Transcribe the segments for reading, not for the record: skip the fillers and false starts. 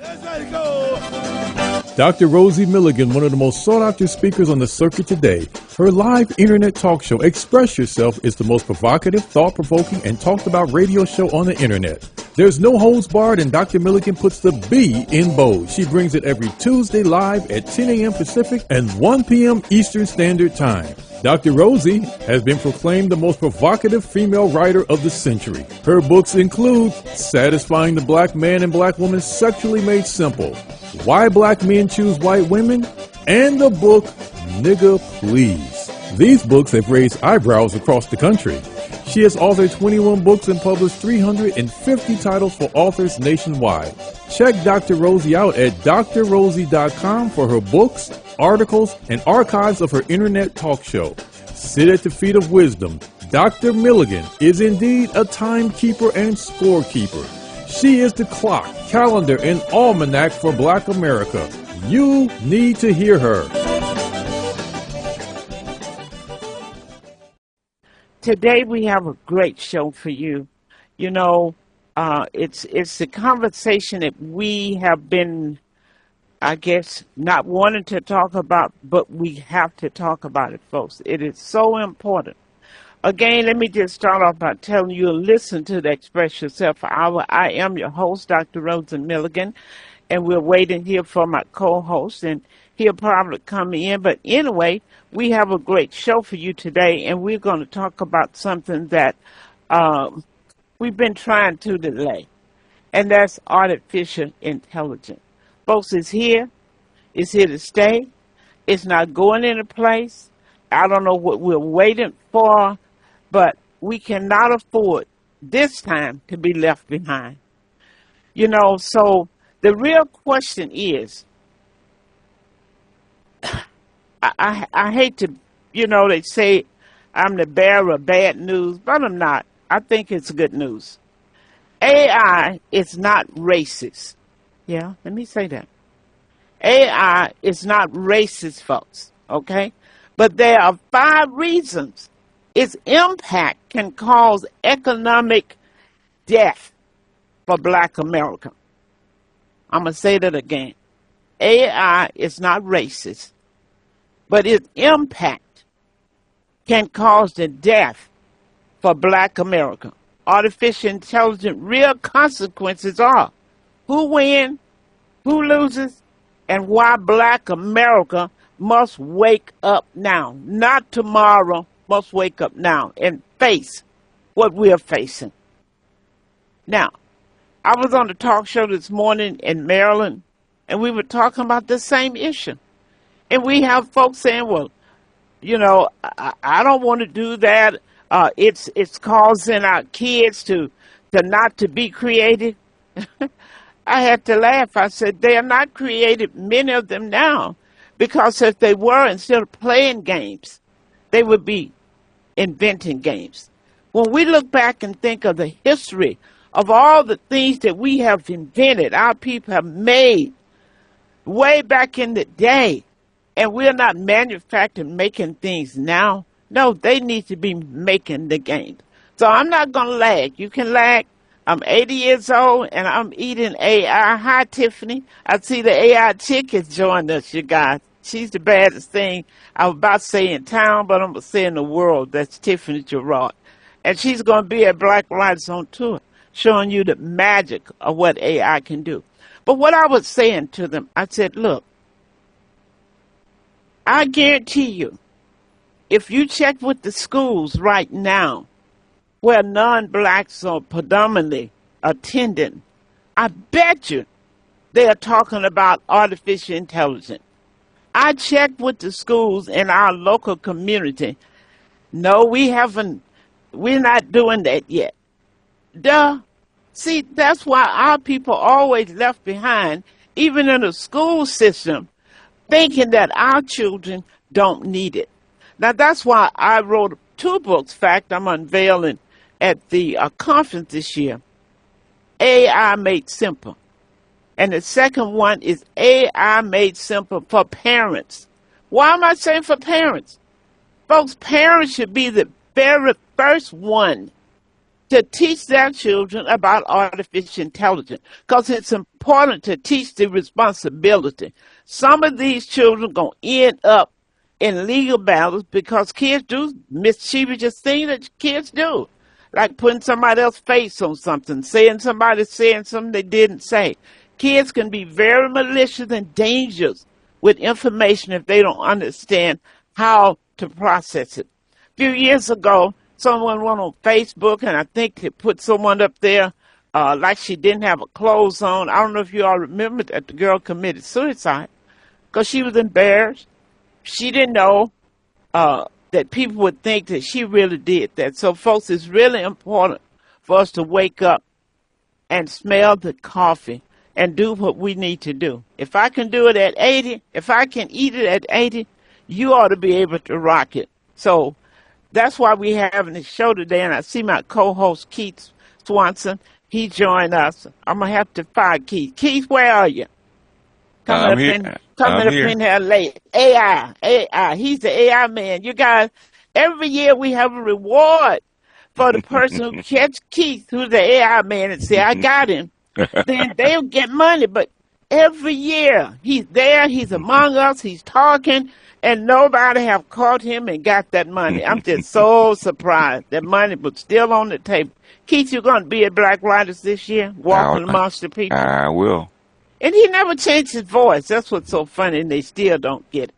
Let's go. Dr. Rosie Milligan, one of the most sought-after speakers on the circuit today. Her live internet talk show, Express Yourself, is the most provocative, thought-provoking, and talked-about radio show on the internet. There's no holds barred, and Dr. Milligan puts the B in bold. She brings it every Tuesday live at 10 a.m. Pacific and 1 p.m. Eastern Standard Time. Dr. Rosie has been proclaimed the most provocative female writer of the century. Her books include Satisfying the Black Man and Black Woman Sexually Made Simple, Why Black Men Choose White Women, and the book Nigga Please. These books have raised eyebrows across the country. She has authored 21 books and published 350 titles for authors nationwide. Check Dr. Rosie out at drrosie.com for her books, articles, and archives of her internet talk show. Sit at the feet of wisdom. Dr. Milligan is indeed a timekeeper and scorekeeper. She is the clock, calendar, and almanac for Black America. You need to hear her. Today we have a great show for you. You know, it's the conversation that we have been, I guess, not wanting to talk about, but we have to talk about it, folks. It is so important. Again, let me just start off by telling you to listen to the Express Yourself Hour. I am your host, Dr. Rosie Milligan, and we're waiting here for my co-host, and he'll probably come in. But anyway, we have a great show for you today, and we're going to talk about something that we've been trying to delay, and that's artificial intelligence. Folks, it's here to stay. It's not going into place. I don't know what we're waiting for, but we cannot afford this time to be left behind. You know, so the real question is, I hate to, you know, they say I'm the bearer of bad news, but I'm not. I think it's good news. AI is not racist. Yeah, let me say that. AI is not racist, folks, okay? But there are 5 reasons its impact can cause economic death for Black America. I'm going to say that again. AI is not racist, but its impact can cause the death for Black America. Artificial intelligence, real consequences are who wins, who loses, and why Black America must wake up now, not tomorrow, must wake up now and face what we're facing. Now, I was on the talk show this morning in Maryland, and we were talking about the same issue. And we have folks saying, well, you know, I don't want to do that. It's causing our kids to not to be creative. I had to laugh. I said, they are not creative, many of them now, because if they were, instead of playing games, they would be inventing games. When we look back and think of the history of all the things that we have invented, our people have made way back in the day, and we're not manufacturing, making things now. No, they need to be making the games. So I'm not going to lag. You can lag. I'm 80 years old, and I'm eating AI. Hi, Tiffany. I see the AI chick has joined us, you guys. She's the baddest thing. I was about to say in town, but I'm going to say in the world. That's Tiffany Gerard. And she's going to be at Black Lives on Tour, showing you the magic of what AI can do. But what I was saying to them, I said, look, I guarantee you, if you check with the schools right now, where non-blacks are predominantly attending, I bet you they are talking about artificial intelligence. I checked with the schools in our local community. No, we're not doing that yet. Duh. See, that's why our people always left behind, even in the school system, thinking that our children don't need it. Now, that's why I wrote 2 books. In fact, I'm unveiling at the conference this year, AI Made Simple. And the second one is AI Made Simple for parents. Why am I saying for parents? Folks, parents should be the very first one to teach their children about artificial intelligence because it's important to teach the responsibility. Some of these children going to end up in legal battles because kids do mischievous things that kids do, like putting somebody else's face on something, saying somebody saying something they didn't say. Kids can be very malicious and dangerous with information if they don't understand how to process it. A few years ago, someone went on Facebook, and I think they put someone up there like she didn't have her clothes on. I don't know if you all remember that the girl committed suicide because she was embarrassed. She didn't know that people would think that she really did that. So, folks, it's really important for us to wake up and smell the coffee and do what we need to do. If I can do it at 80, if I can eat it at 80, you ought to be able to rock it. So that's why we're having this show today, and I see my co-host Keith Swanson. He joined us. I'm going to have to fire Keith. Keith, where are you? Coming up in here late. AI. He's the AI man. You guys, every year we have a reward for the person who catch Keith, who's the AI man, and say, I got him. Then they'll get money. But every year he's there, he's among us, he's talking, and nobody have caught him and got that money. I'm just so surprised that money was still on the table. Keith, you're going to be at Black Writers this year, walking amongst the people? I will. And he never changed his voice. That's what's so funny, and they still don't get it.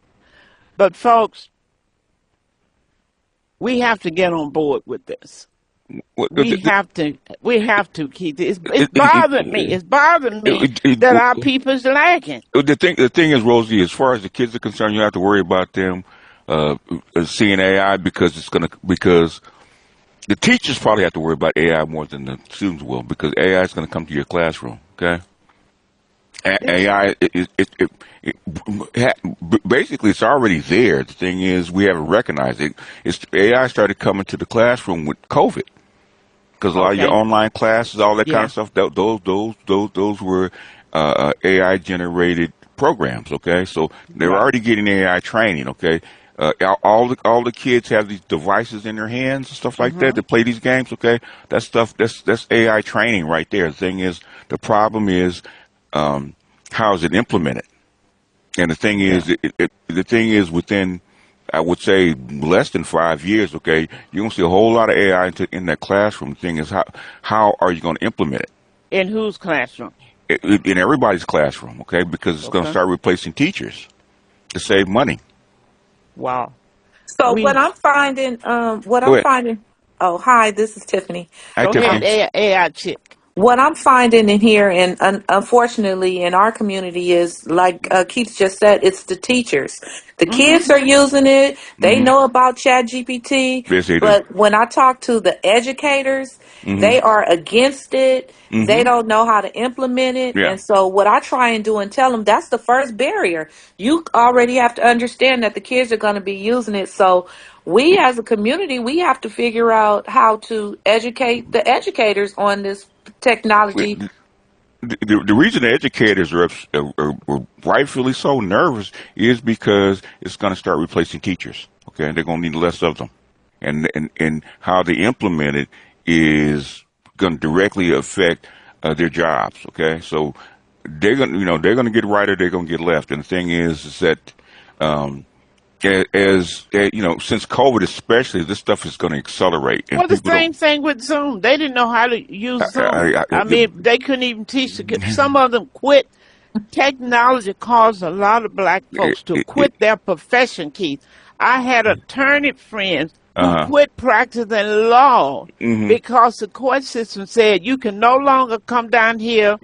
But, folks, we have to get on board with this. We have to keep it. It's bothering me. It's bothering me that our people's lacking. The thing is, Rosie, as far as the kids are concerned, you have to worry about them seeing AI because the teachers probably have to worry about AI more than the students will because AI is going to come to your classroom. Okay, AI basically it's already there. The thing is, we haven't recognized it. AI started coming to the classroom with COVID. Because a lot of your online classes, all that kind of stuff, those were AI generated programs. Okay, so they're already getting AI training. Okay, all the kids have these devices in their hands and stuff like that to play these games. Okay, that's AI training right there. The thing is, the problem is how is it implemented? And the thing is, within I would say less than 5 years, okay, you're going to see a whole lot of AI in that classroom. The thing is, how are you going to implement it? In whose classroom? In everybody's classroom, okay, because it's going to start replacing teachers to save money. Wow. So what I'm finding, oh, hi, this is Tiffany. Hi, Tiffany. AI chick. What I'm finding in here, and unfortunately in our community, is like Keith just said, it's the teachers. The kids are using it. They know about ChatGPT. Yes, they do. But when I talk to the educators, they are against it. They don't know how to implement it. Yeah. And so what I try and do and tell them, that's the first barrier. You already have to understand that the kids are going to be using it. So we as a community, we have to figure out how to educate the educators on this technology. The reason the educators are rightfully so nervous is because it's going to start replacing teachers. Okay, they're going to need less of them, and how they implement it is going to directly affect their jobs. Okay, so they're going to get right or they're going to get left. And the thing is that as since COVID especially, this stuff is going to accelerate. And well, the same thing with Zoom. They didn't know how to use Zoom. I mean, they couldn't even teach. Some of them quit. Technology caused a lot of black folks to quit their profession, Keith. I had attorney friends who quit practicing law because the court system said you can no longer come down here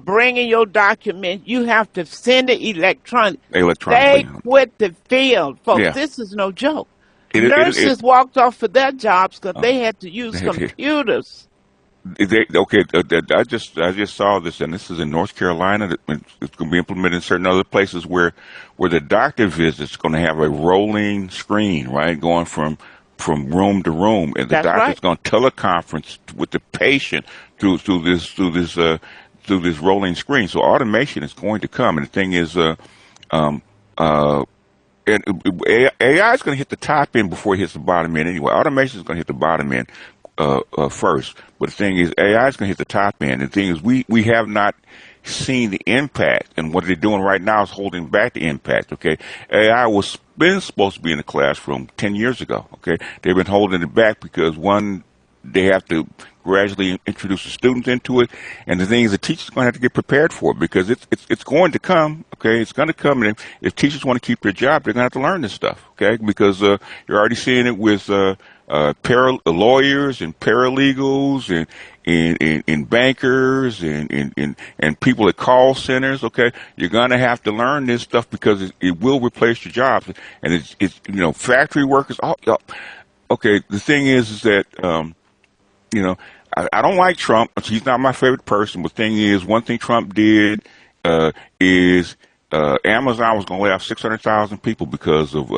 bring in your document. You have to send it electronically. They quit the field, folks. Yeah. This is no joke. Nurses walked off of their jobs because they had to use computers. I just saw this, and this is in North Carolina. It's going to be implemented in certain other places where the doctor visit's going to have a rolling screen, right, going from room to room, and the doctor's going to teleconference with the patient through this rolling screen. So automation is going to come, and the thing is, and AI is going to hit the top end before it hits the bottom end anyway. Automation is going to hit the bottom end first. But the thing is, AI is going to hit the top end. The thing is, we have not seen the impact, and what they're doing right now is holding back the impact. Okay, AI was been supposed to be in the classroom 10 years ago. Okay, they've been holding it back because one, they have to gradually introduce the students into it, and the thing is, the teachers are going to have to get prepared for it because it's going to come. Okay, it's going to come, and if teachers want to keep their job, they're going to have to learn this stuff. Okay, because you're already seeing it with lawyers and paralegals and bankers and people at call centers. Okay, you're going to have to learn this stuff because it will replace your jobs, and it's factory workers. Okay, the thing is that I don't like Trump. He's not my favorite person. But the thing is, one thing Trump did is Amazon was going to lay off 600,000 people because of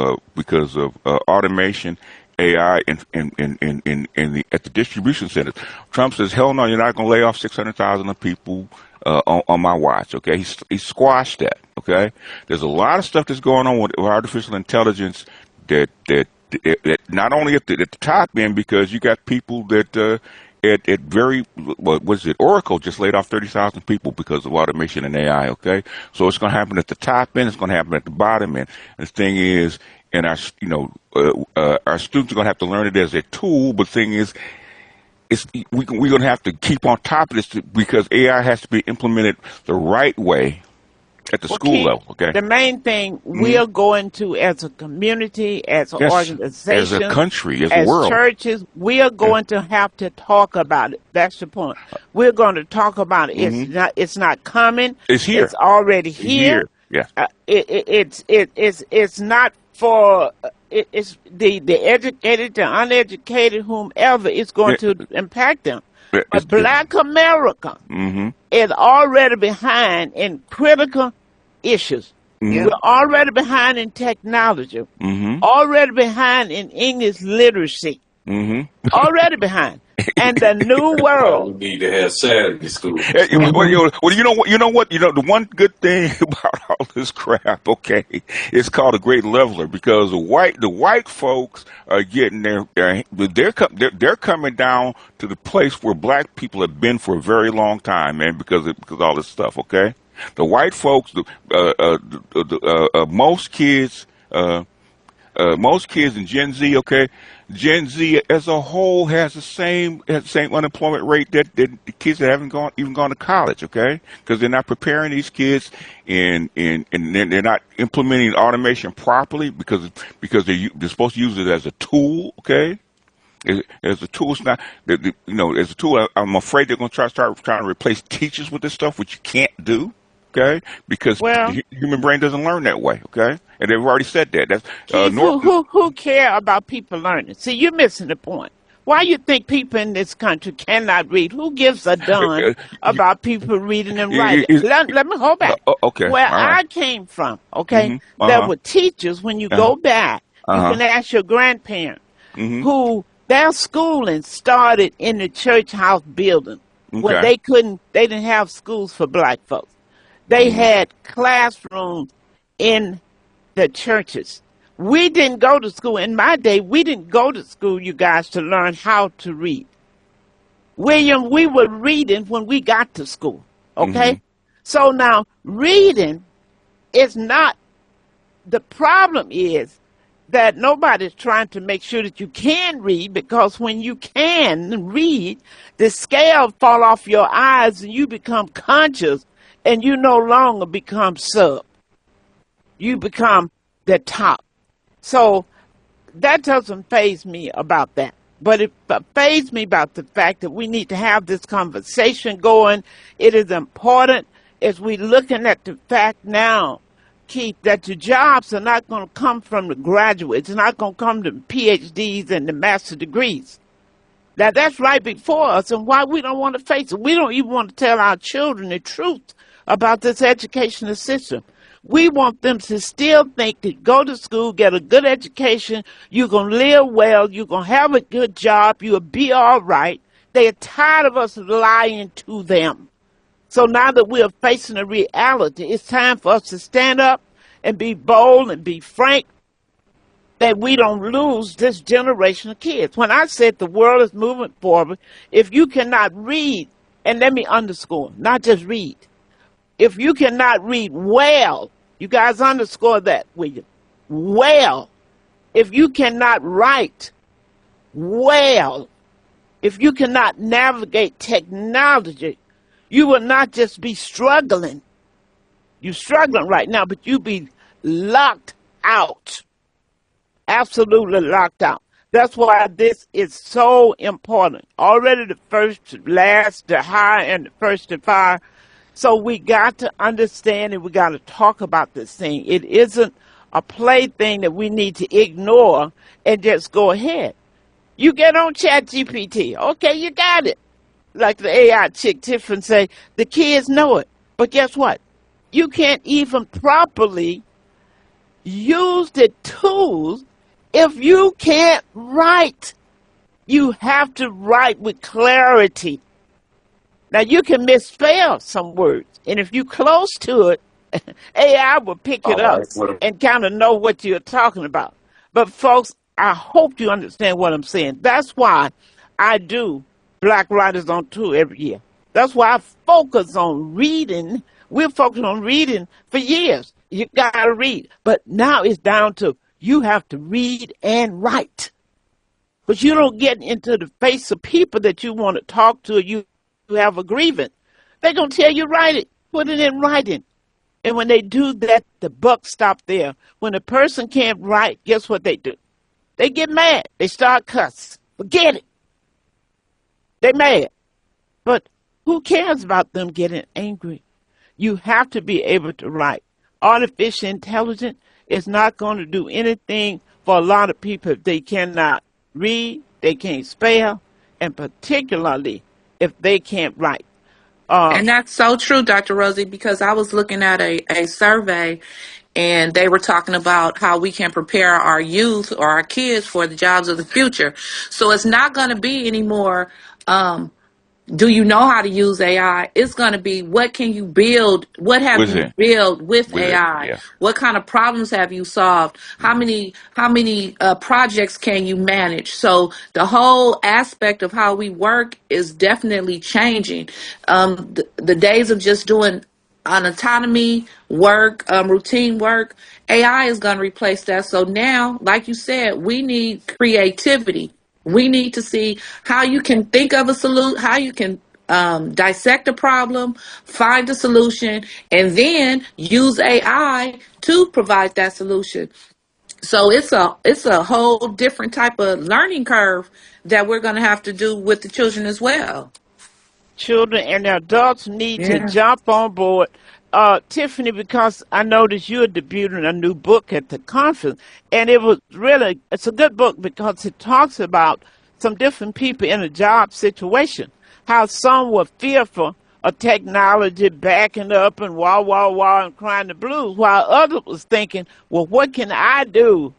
automation, AI, at the distribution centers. Trump says, "Hell no, you're not going to lay off 600,000 people on my watch." Okay, he squashed that. Okay, there's a lot of stuff that's going on with artificial intelligence that not only at the top end, because you got people that at very, what was it? Oracle just laid off 30,000 people because of automation and AI. Okay, so it's going to happen at the top end. It's going to happen at the bottom end. And the thing is, and our students are going to have to learn it as a tool. But the thing is, we're going to have to keep on top of this because AI has to be implemented the right way at the school level. Okay. The main thing we are going to, as a community, as an organization, as a country, as a world, churches, we are going to have to talk about it. That's the point. We're going to talk about it. It's not coming. It's here. It's already here. Yeah. It's not for it's the educated, the uneducated, whomever. It's going to impact them. But Black America is already behind in critical issues. We're already behind in technology. Already behind in English literacy. Already behind. And the new world. We need to have Saturday school. Well, you know what? The one good thing about all this crap, okay, it's called a great leveler, because the white folks are getting they're coming down to the place where black people have been for a very long time, man, because of all this stuff, okay? The white folks, most kids in Gen Z, okay, Gen Z as a whole has the same unemployment rate that the kids that haven't even gone to college, okay? Because they're not preparing these kids and they're not implementing automation properly because they're supposed to use it as a tool, okay? As a tool, it's not as a tool. I'm afraid they're going to start trying to replace teachers with this stuff, which you can't do. Okay, because the human brain doesn't learn that way. Okay, and they've already said that. That's who care about people learning? See, you're missing the point. Why you think people in this country cannot read? Who gives a darn about people reading and writing? Let me hold back. Okay, where I came from, okay, there were teachers. When you go back, you can ask your grandparents who their schooling started in the church house building when they didn't have schools for black folks. They had classrooms in the churches. We didn't go to school. In my day, we didn't go to school, you guys, to learn how to read. William, we were reading when we got to school, okay? So now, reading is not, the problem is that nobody's trying to make sure that you can read, because when you can read, the scale fall off your eyes and you become conscious. And you no longer become sub. You become the top. So that doesn't faze me about that. But it fazes me about the fact that we need to have this conversation going. It is important as we're looking at the fact now, Keith, that the jobs are not going to come from the graduates. It's not going to come from PhDs and the master degrees. Now, that's right before us, and why we don't want to face it. We don't even want to tell our children the truth about this educational system. We want them to still think that go to school, get a good education, you're going to live well, you're going to have a good job, you'll be all right. They're tired of us lying to them. So now that we're facing a reality, it's time for us to stand up and be bold and be frank that we don't lose this generation of kids. When I said the world is moving forward, if you cannot read, and let me underscore, not just read, if you cannot read well, you guys underscore that, will you? Well, if you cannot write well, if you cannot navigate technology, you will not just be struggling. You're struggling right now, but you'll be locked out. Absolutely locked out. That's why this is so important. Already the first to last, the high, and the first to fire. So we got to understand and we got to talk about this thing. It isn't a plaything that we need to ignore and just go ahead. You get on ChatGPT. Okay, you got it. Like the AI chick Tiffany say, the kids know it. But guess what? You can't even properly use the tools if you can't write. You have to write with clarity. Now, you can misspell some words, and if you're close to it, AI will pick it up and kind of know what you're talking about. But, folks, I hope you understand what I'm saying. That's why I do Black Writers on Tour every year. That's why I focus on reading. We're focused on reading for years. You got to read. But now it's down to you have to read and write. But you don't get into the face of people that you want to talk to. You have a grievance. They're going to tell you, write it. Put it in writing. And when they do that, the buck stops there. When a person can't write, guess what they do? They get mad. They start cussing. Forget it. They're mad. But who cares about them getting angry? You have to be able to write. Artificial intelligence is not going to do anything for a lot of people if they cannot read, they can't spell, and particularly if they can't write. And that's so true, Dr. Rosie, because I was looking at a survey and they were talking about how we can prepare our youth or our kids for the jobs of the future. So it's not going to be anymore, do you know how to use AI? It's going to be, what can you build? What have you built with AI? Yeah. What kind of problems have you solved? How many projects can you manage? So the whole aspect of how we work is definitely changing. The days of just doing on autonomy work, routine work, AI is going to replace that. So now, like you said, we need creativity. We need to see how you can think of a solution, how you can dissect a problem, find a solution, and then use AI to provide that solution. So it's a whole different type of learning curve that we're going to have to do with the children as well. Children and adults need to jump on board. Tiffany, because I noticed you're debuting a new book at the conference, and it's a good book because it talks about some different people in a job situation, how some were fearful of technology backing up and wah, and crying the blues, while others was thinking, well, what can I do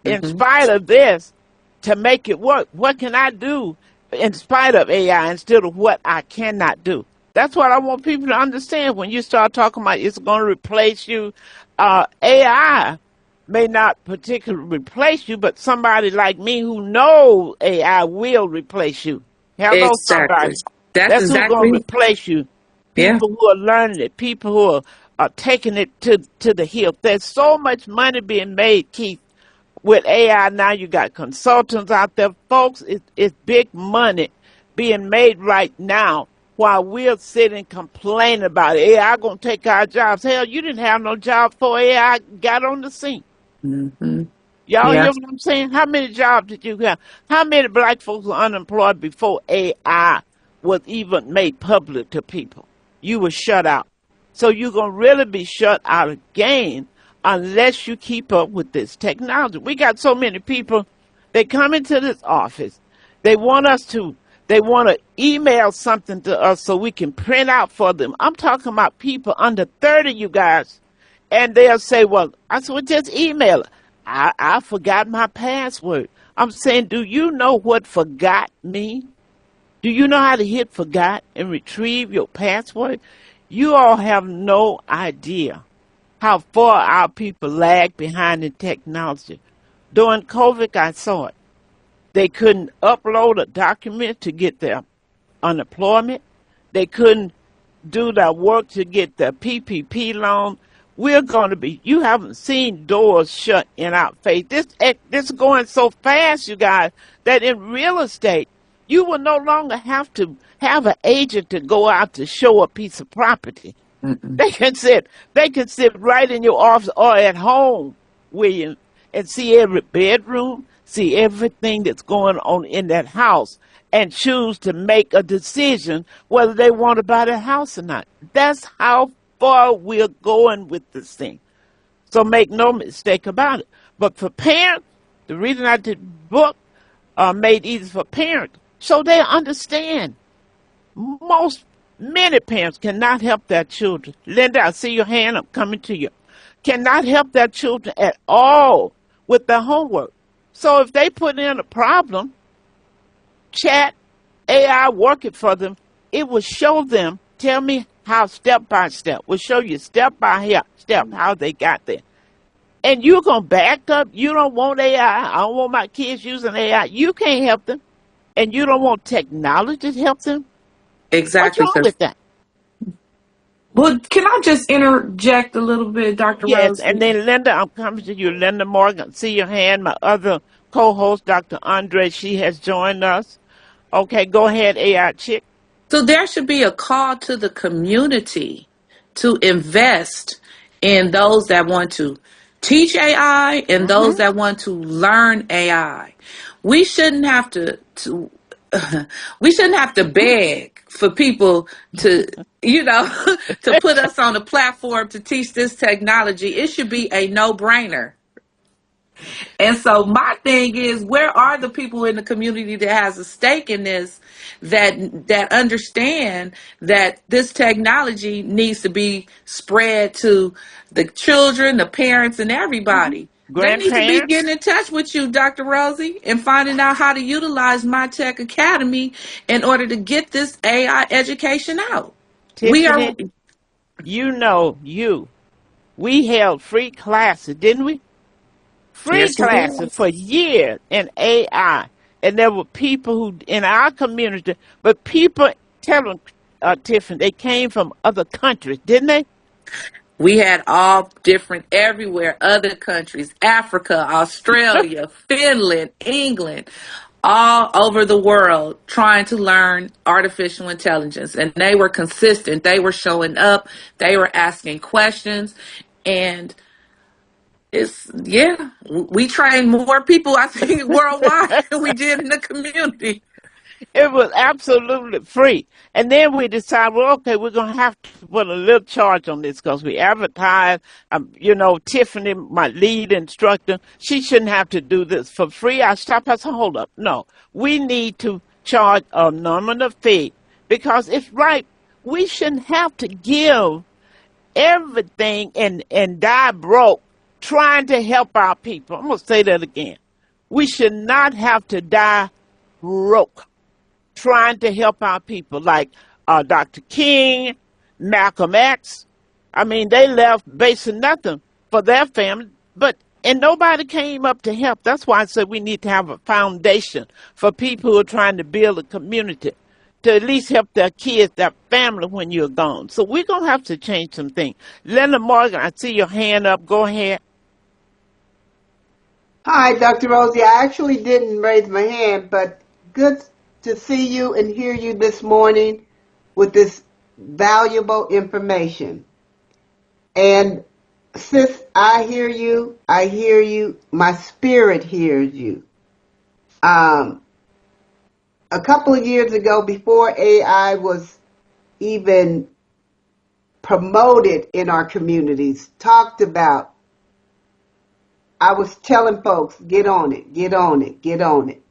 in spite of this to make it work? What can I do in spite of AI instead of what I cannot do? That's what I want people to understand. When you start talking about it's going to replace you, AI may not particularly replace you, but somebody like me who knows AI will replace you. Hello, somebody. That's exactly who's going to replace you. People who are learning it, people who are taking it to the hill. There's so much money being made, Keith, with AI now. You got consultants out there. Folks, it's big money being made right now. While we're sitting complaining about it, AI going to take our jobs. Hell, you didn't have no job before AI got on the scene. Y'all hear what I'm saying? How many jobs did you have? How many black folks were unemployed before AI was even made public to people? You were shut out. So you're going to really be shut out again unless you keep up with this technology. We got so many people, they come into this office. They want to email something to us so we can print out for them. I'm talking about people under 30, you guys. And they'll say, well, I said, well, just email it. I forgot my password. I'm saying, do you know what forgot means? Do you know how to hit forgot and retrieve your password? You all have no idea how far our people lag behind in technology. During COVID, I saw it. They couldn't upload a document to get their unemployment. They couldn't do their work to get the PPP loan. We're going to be, you haven't seen doors shut in our face. This is going so fast, you guys, that in real estate, you will no longer have to have an agent to go out to show a piece of property. Mm-mm. They can sit right in your office or at home, William, and see every bedroom, see everything that's going on in that house, and choose to make a decision whether they want to buy that house or not. That's how far we're going with this thing. So make no mistake about it. But for parents, the reason I did the book made easy for parents, so they understand. Many parents cannot help their children. Linda, I see your hand. I'm coming to you. Cannot help their children at all with their homework. So if they put in a problem, chat, AI work it for them, it will show them, tell me how step by step, will show you step by step how they got there. And you're going to back up. You don't want AI. I don't want my kids using AI. You can't help them. And you don't want technology to help them. What's Exactly. wrong with that? Well, can I just interject a little bit, Dr. Yes, Rosie? and then Linda, I'm coming to you, Linda Morgan. See your hand. My other co-host, Dr. Andre, she has joined us. Okay, go ahead, AI chick. So there should be a call to the community to invest in those that want to teach AI and those that want to learn AI. We shouldn't have to we shouldn't have to beg for people to, to put us on a platform to teach this technology. It should be a no-brainer. And so my thing is, where are the people in the community that has a stake in this, that understand that this technology needs to be spread to the children, the parents, and everybody? They need to be Grandparents, getting in touch with you, Dr. Rosie, and finding out how to utilize My Tech Academy in order to get this AI education out. We are. Tiffany, we held free classes, didn't we? Free Yes, we classes did. for years in AI. And there were people who, in our community, but people, tell them, Tiffany, they came from other countries, didn't they? We had all different everywhere, other countries, Africa, Australia, Finland, England, all over the world trying to learn artificial intelligence. And they were consistent. They were showing up. They were asking questions. And we trained more people, I think, worldwide than we did in the community. It was absolutely free. And then we decided, well, okay, we're going to have to put a little charge on this because we advertise. Tiffany, my lead instructor, she shouldn't have to do this for free. I stopped. I said, hold up. No, we need to charge a nominal fee because it's right. We shouldn't have to give everything and die broke trying to help our people. I'm going to say that again. We should not have to die broke trying to help our people, like Dr. King, Malcolm X. I mean, they left basing nothing for their family, and nobody came up to help. That's why I said we need to have a foundation for people who are trying to build a community to at least help their kids, their family when you're gone. So we're going to have to change some things. Linda Morgan, I see your hand up. Go ahead. Hi, Dr. Rosie. I actually didn't raise my hand, but good to see you and hear you this morning with this valuable information. And sis, I hear you. My spirit hears you. A couple of years ago, before AI was even promoted in our communities, talked about, I was telling folks, get on it, get on it, get on it.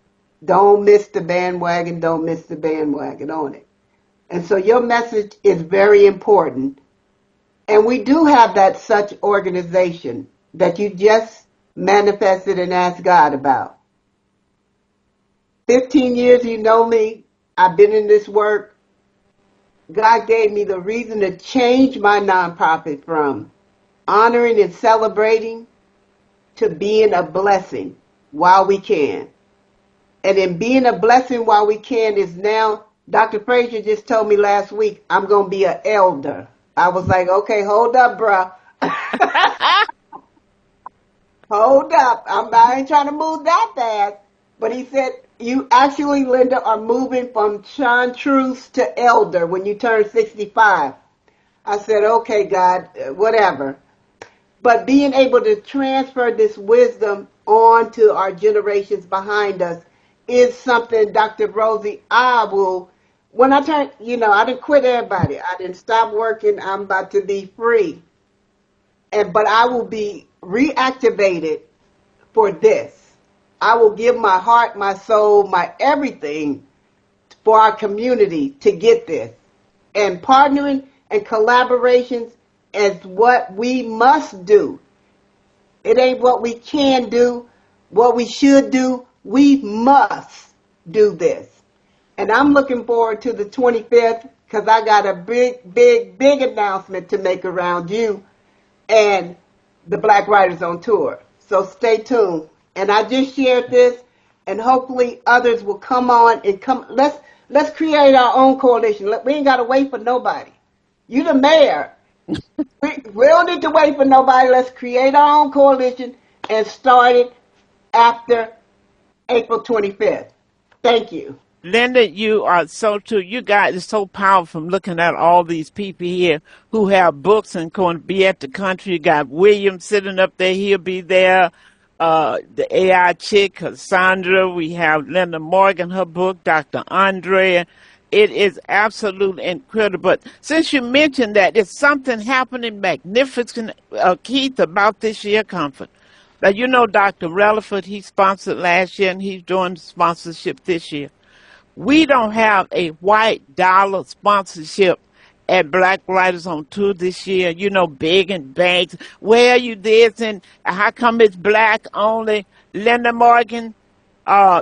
Don't miss the bandwagon, don't miss the bandwagon on it. And so your message is very important. And we do have that such organization that you just manifested and asked God about. 15 years you know me, I've been in this work. God gave me the reason to change my nonprofit from honoring and celebrating to being a blessing. while we can. And in being a blessing while we can is now, Dr. Frazier just told me last week, I'm going to be an elder. I was like, okay, hold up, bruh. Hold up. I ain't trying to move that fast. But he said, you actually, Linda, are moving from chartreuse to elder when you turn 65. I said, okay, God, whatever. But being able to transfer this wisdom on to our generations behind us is something, Dr. Rosie, I will, when I turn, I didn't quit everybody. I didn't stop working. I'm about to be free. But I will be reactivated for this. I will give my heart, my soul, my everything for our community to get this. And partnering and collaborations is what we must do. It ain't what we can do, what we should do. We must do this. And I'm looking forward to the 25th because I got a big announcement to make around you and the Black Writers on Tour. So stay tuned. And I just shared this, and hopefully others will come on and come. Let's create our own coalition. We ain't got to wait for nobody. You the mayor. We don't need to wait for nobody. Let's create our own coalition and start it after April 25th. Thank you. Linda, you are so true. You guys are so powerful from looking at all these people here who have books and going to be at the country. You got William sitting up there. He'll be there. The AI chick, Cassandra. We have Linda Morgan, her book, Dr. Andrea. It is absolutely incredible. But since you mentioned that, it's something happening magnificent, Keith, about this year conference. Now, you know Dr. Relaford, he sponsored last year, and he's doing sponsorship this year. We don't have a white dollar sponsorship at Black Writers on Tour this year. You know, big and banks. Where you this and how come it's black only? Linda Morgan,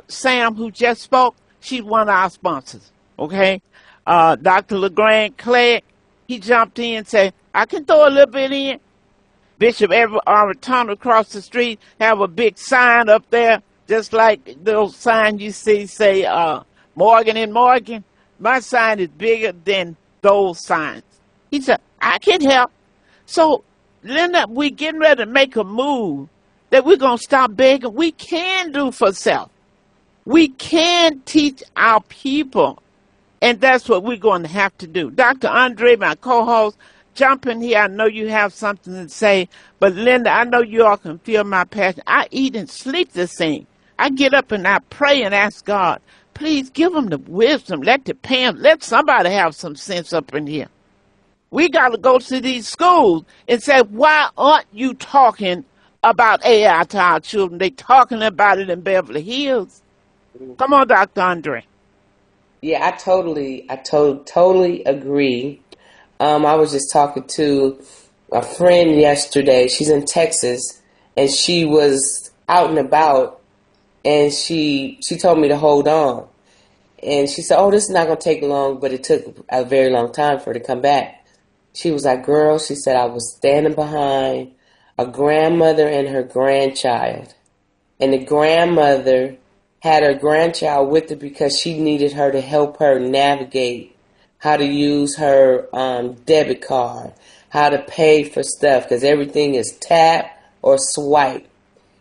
Sam, who just spoke, she's one of our sponsors. Okay, Dr. LeGrand Clegg, he jumped in and said, "I can throw a little bit in." Bishop Everett Arreton across the street have a big sign up there, just like those signs you see say Morgan and Morgan. My sign is bigger than those signs. He said, I can help. So, Linda, we getting ready to make a move that we're going to stop begging. We can do for self. We can teach our people. And that's what we're going to have to do. Dr. Andre, my co-host, jump in here. I know you have something to say. But, Linda, I know you all can feel my passion. I eat and sleep this thing. I get up and I pray and ask God, please give them the wisdom. Let somebody have some sense up in here. We got to go to these schools and say, why aren't you talking about AI to our children? They talking about it in Beverly Hills. Come on, Dr. Andre. Yeah, I totally agree. I was just talking to a friend yesterday. She's in Texas, and she was out and about, and she told me to hold on. And she said, oh, this is not going to take long, but it took a very long time for her to come back. She was like, girl, she said, I was standing behind a grandmother and her grandchild. And the grandmother had her grandchild with her because she needed her to help her navigate how to use her debit card, how to pay for stuff, because everything is tap or swipe.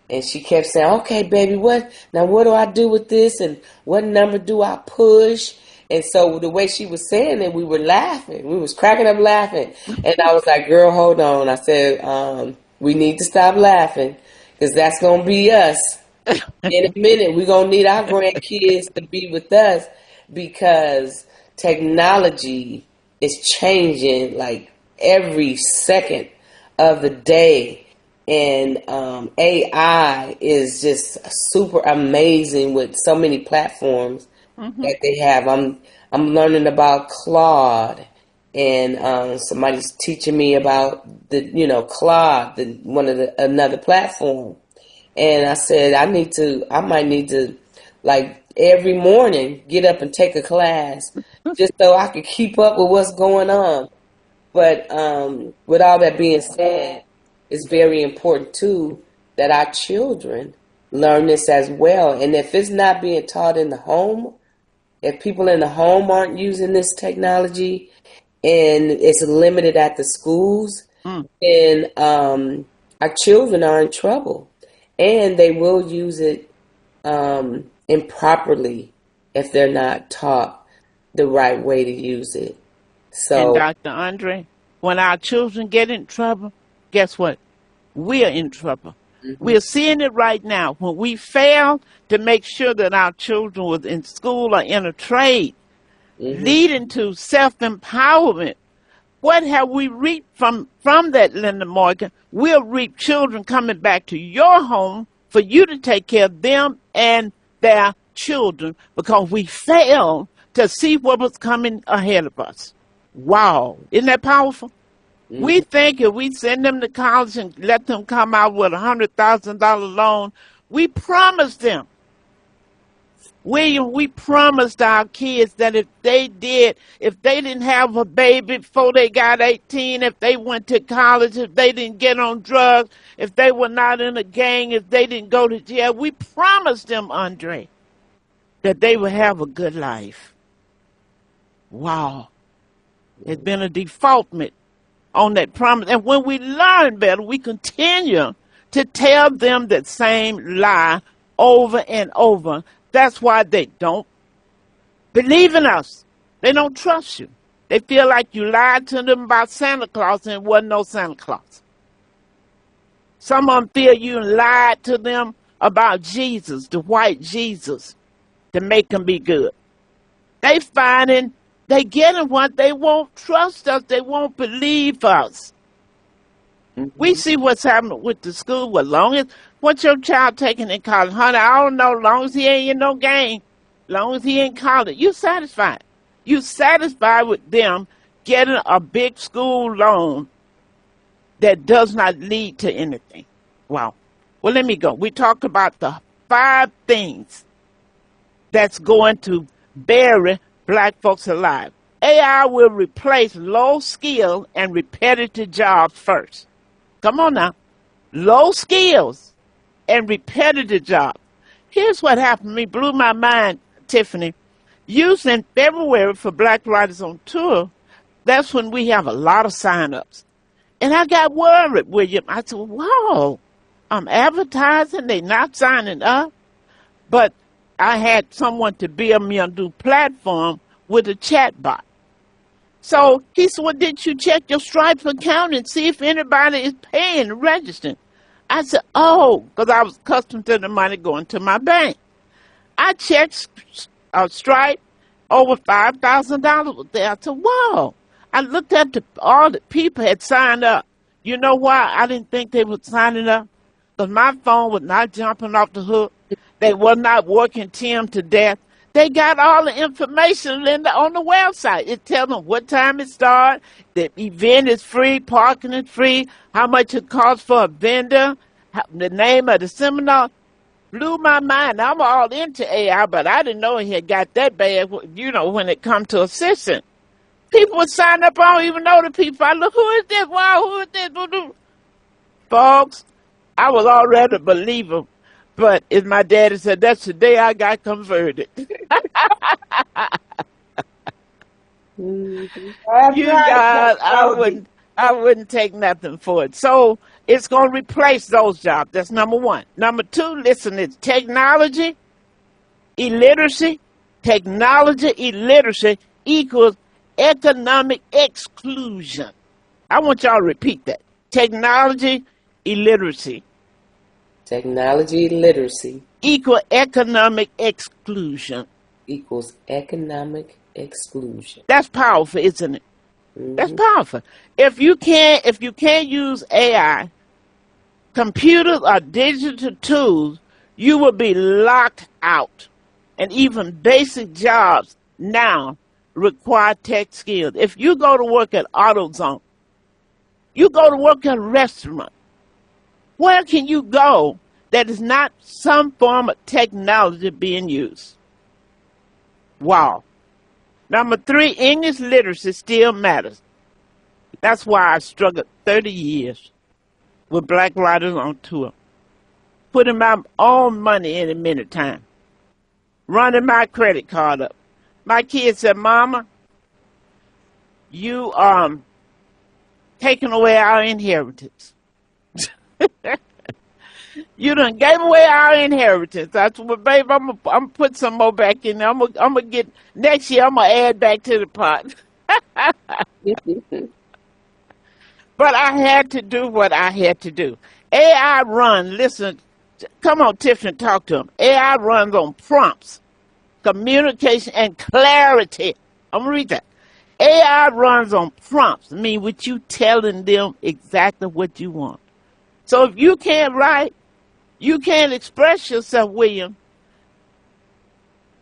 And she kept saying, okay, baby, what do I do with this? And what number do I push? And so the way she was saying it, we were laughing. We was cracking up laughing. And I was like, girl, hold on. I said, we need to stop laughing because that's going to be us. In a minute, we're going to need our grandkids to be with us because technology is changing like every second of the day. And AI is just super amazing with so many platforms that they have. I'm learning about Claude, and somebody's teaching me about Claude, another platform. And I said I might need to like every morning get up and take a class just so I could keep up with what's going on. But with all that being said, it's very important too that our children learn this as well. And if it's not being taught in the home, if people in the home aren't using this technology and it's limited at the schools, then our children are in trouble. And they will use it improperly if they're not taught the right way to use it. And So, Dr. Andre, when our children get in trouble, guess what? We're in trouble. We're seeing it right now. When we fail to make sure that our children was in school or in a trade, leading to self-empowerment, what have we reaped from that, Linda Morgan? We'll reap children coming back to your home for you to take care of them and their children because we failed to see what was coming ahead of us. Wow. Isn't that powerful? We think if we send them to college and let them come out with $100,000 loan, we promised them. William, we promised our kids that if they didn't have a baby before they got 18, if they went to college, if they didn't get on drugs, if they were not in a gang, if they didn't go to jail, we promised them, Andre, that they would have a good life. Wow. It's been a defaultment on that promise. And when we learn better, we continue to tell them that same lie over and over. That's why they don't believe in us. They don't trust you. They feel like you lied to them about Santa Claus and it wasn't no Santa Claus. Some of them feel you lied to them about Jesus, the white Jesus, to make them be good. They getting what they won't trust us. They won't believe us. We see what's happening with the school. As long as what's your child taking in college, honey? I don't know. As long as he ain't in no game, as long as he in college, you satisfied. You satisfied with them getting a big school loan that does not lead to anything. Wow. Well, let me go. We talked about the 5 things that's going to bury Black folks alive. AI will replace low skill and repetitive jobs first. Come on now. Low skills and repetitive jobs. Here's what happened to me. Blew my mind, Tiffany. Usually in February for Black Writers on Tour, that's when we have a lot of sign-ups. And I got worried, William. I said, wow, I'm advertising. They not signing up. But I had someone to build me a new platform with a chat bot. So he said, well, did you check your Stripe account and see if anybody is paying and registering? I said, oh, because I was accustomed to the money going to my bank. I checked Stripe, over $5,000 was there. I said, wow. I looked at all the people had signed up. You know why I didn't think they were signing up? Because my phone was not jumping off the hook. They were not working Tim to death. They got all the information on the website. It tells them what time it starts, the event is free, parking is free, how much it costs for a vendor, the name of the seminar. Blew my mind. I'm all into AI, but I didn't know it had got that bad, when it comes to assistant. People would sign up. I don't even know the people. I look, who is this? Wow, who is this? Folks, I was already a believer. But as my daddy said, that's the day I got converted. You guys, I wouldn't take nothing for it. So it's going to replace those jobs. That's number 1. Number 2, listen, it's technology illiteracy. Technology illiteracy equals economic exclusion. I want y'all to repeat that. Technology illiteracy. Technology literacy equal economic exclusion. Equals economic exclusion. That's powerful, isn't it? Mm-hmm. That's powerful. If you can't use AI, computers or digital tools, you will be locked out. And even basic jobs now require tech skills. If you go to work at AutoZone, you go to work at a restaurant, where can you go that is not some form of technology being used? Wow. Number 3, English literacy still matters. That's why I struggled 30 years with Black Writers on Tour. putting my own money in a minute time, running my credit card up. My kid said, Mama, you taking away our inheritance. You done gave away our inheritance. That's what, babe. I'm gonna put some more back in there. I'm gonna get next year. I'm gonna add back to the pot. But I had to do what I had to do. AI run. Listen, come on, Tiffany, talk to him. AI runs on prompts, communication, and clarity. I'm gonna read that. AI runs on prompts. I mean, with you telling them exactly what you want. So if you can't write, you can't express yourself, William,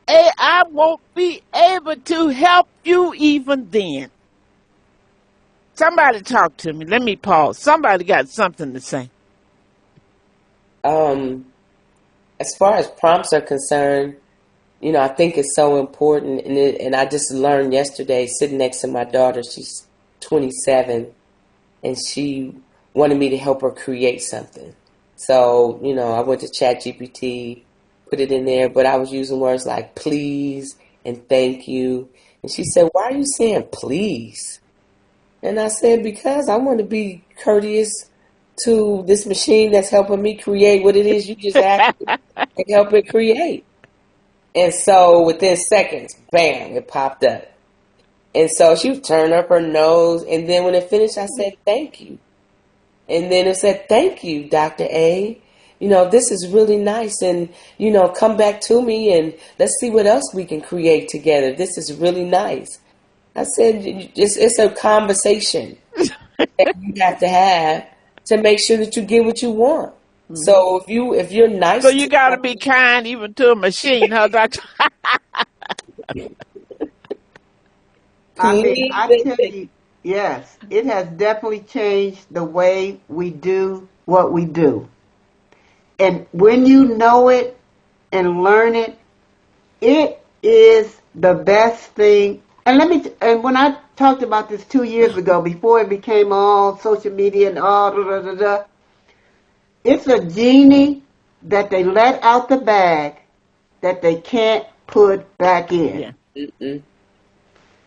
AI won't be able to help you even then. Somebody talk to me. Let me pause. Somebody got something to say. As far as prompts are concerned, I think it's so important. And I just learned yesterday, sitting next to my daughter, she's 27, and she wanted me to help her create something. So, I went to ChatGPT, put it in there, but I was using words like please and thank you. And she said, why are you saying please? And I said, because I want to be courteous to this machine that's helping me create what it is you just asked me to help it create. And so within seconds, bam, it popped up. And so she turned up her nose. And then when it finished, I said, thank you. And then it said, thank you, Dr. A. This is really nice. And, come back to me and let's see what else we can create together. This is really nice. I said, it's a conversation that you have to make sure that you get what you want. Mm-hmm. So if you're nice, so you got to be kind even to a machine, huh, Doctor? I tell you, yes, it has definitely changed the way we do what we do. And when you know it and learn it, it is the best thing. And when I talked about this 2 years ago, before it became all social media and all it's a genie that they let out the bag that they can't put back in. Yeah.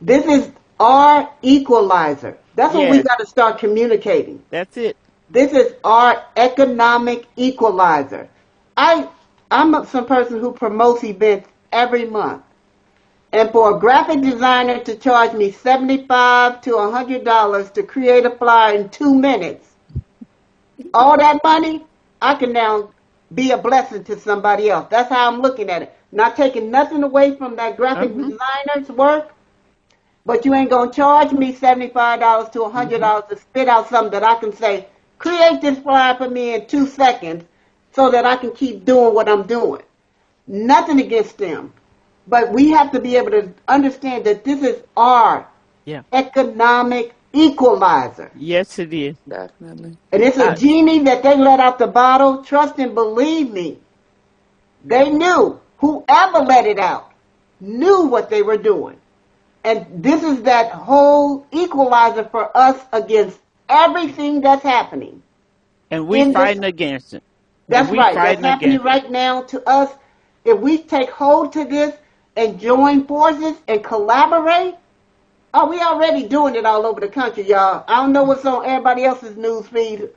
This is our equalizer. That's what we got to start communicating. That's it. This is our economic equalizer. I'm some person who promotes events every month. And for a graphic designer to charge me $75 to $100 to create a flyer in 2 minutes, all that money, I can now be a blessing to somebody else. That's how I'm looking at it. Not taking nothing away from that graphic designer's work, but you ain't going to charge me $75 to $100 to spit out something that I can say, create this flyer for me in 2 seconds so that I can keep doing what I'm doing. Nothing against them. But we have to be able to understand that this is our economic equalizer. Yes, it is. Definitely. And it's a genie that they let out the bottle. Trust and believe me. They knew. Whoever let it out knew what they were doing. And this is that whole equalizer for us against everything that's happening. And we're fighting against it. That's right. That's happening right now to us. If we take hold to this and join forces and collaborate, we already doing it all over the country, y'all. I don't know what's on everybody else's news feed,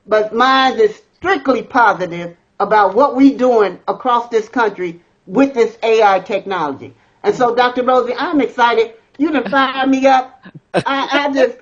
but mine is strictly positive about what we doing across this country with this AI technology. And so, Dr. Rosie, I'm excited. You done fired me up. I just,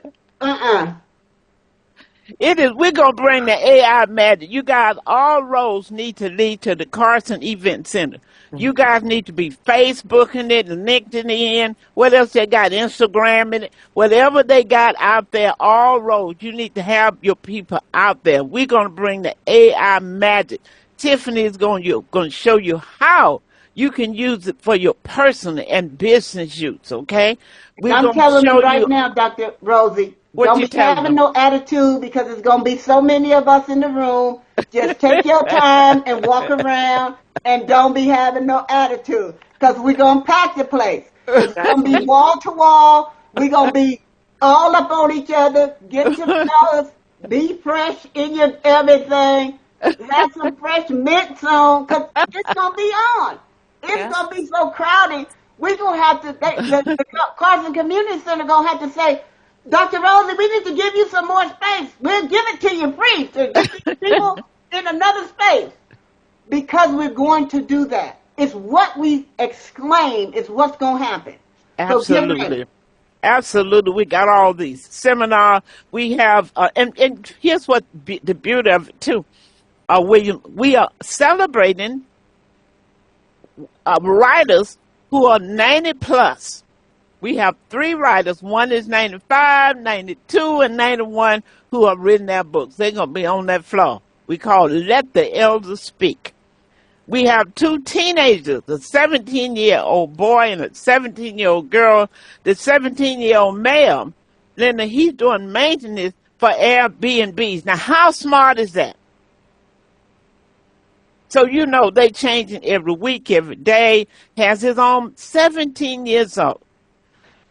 It is. We're going to bring the AI magic. You guys, all roads need to lead to the Carson Event Center. You guys need to be Facebooking it, LinkedIn in, what else they got, Instagram in it, whatever they got out there, all roads, you need to have your people out there. We're going to bring the AI magic. Tiffany is going to show you how you can use it for your personal and business use, okay? I'm telling you right now, Dr. Rosie, don't be having no attitude because there's going to be so many of us in the room. Just take your time and walk around and don't be having no attitude because we're going to pack the place. It's going to be wall to wall. We're going to be all up on each other. Get your flowers. Be fresh in your everything. Have some fresh mints on, because it's going to be on. It's Yeah. going to be so crowded. We're going to have to, the Carson Community Center going to have to say, Dr. Rosie, we need to give you some more space. We'll give it to you free to get these people in another space, because we're going to do that. It's what we exclaim is what's going to happen. So get ready. Absolutely. Absolutely. We got all these seminar. We have, and here's what the beauty of it too. William, we are celebrating writers who are 90 plus. We have 3 writers. One is 95, 92, and 91 who have written their books. They're going to be on that floor. We call it Let the Elders Speak. We have 2 teenagers, a 17-year-old boy and a 17-year-old girl. The 17-year-old male, then he's doing maintenance for Airbnbs. Now, how smart is that? So, they changing every week, every day, has his own 17 years old.